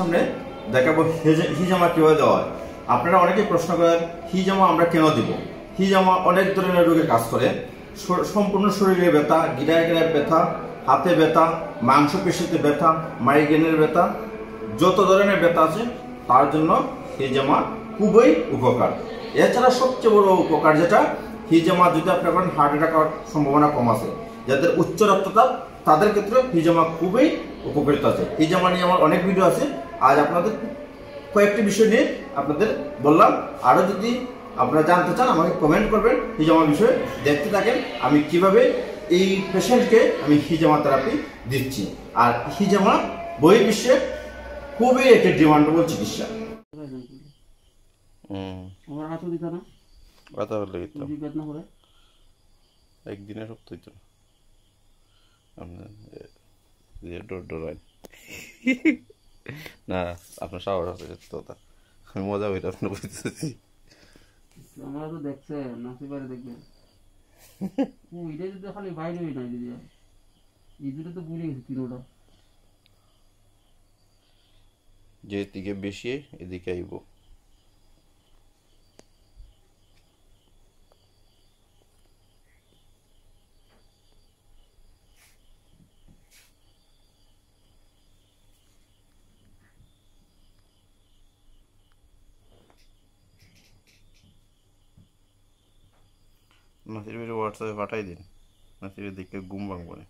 সামনে দেখাবো হিজামা কিভাবে দেওয়া হয়। আপনারা অনেকেই প্রশ্ন করেন হিজামা আমরা কেন দিব। হিজামা অনেক ধরনের রোগে কাজ করে। সম্পূর্ণ শরীরে ব্যথা, গিরায় গিরায় ব্যথা, হাতে ব্যথা, মাংসপেশিতে ব্যথা, মাইগ্রেনের ব্যথা, যত ধরনের ব্যথা আছে তার জন্য হিজামা খুবই উপকার। এছাড়া সবচেয়ে বড় উপকার যেটা, হিজামা যদি আপনি করেন হার্ট অ্যাটাক হওয়ার সম্ভাবনা কম আছে। যাদের উচ্চ রক্তচাপ তাদের ক্ষেত্রে হিজামা খুবই উপকারিতা আছে। হিজামা নিয়ে আমার অনেক ভিডিও আছে। আজ আপনাদের কয়েকটি বিষয় নিয়ে আপনাদের বললাম। আরও যদি আপনারা জানতে চান আমাকে কমেন্ট করবেন হিজামা বিষয়ে, দেখতে থাকেন আমি কিভাবে এই পেশেন্টকে আমি হিজামা থেরাপি দিচ্ছি। আর হিজামা বহির্বিশ্বে খুবই একটি ডিমান্ডেবল চিকিৎসা। একদিনে সপ্ত হইতো না, আপনার সাহস আছে কথা, আমি মজা হইলে আপনার বুঝতেছি। আমরা তো দেখছে নাসি পারে দেখবেন ওইটা যদি খালি বাইরে হই নাই দিদি এই দুটো তো ভুলে গেছি তিনোটা। যেদিকে বেশি এদিকে আইব। নাসির ভাই হোয়াটসঅ্যাপে পাঠাই দিন, নাসির দেখে ঘুম ভাঙবো না।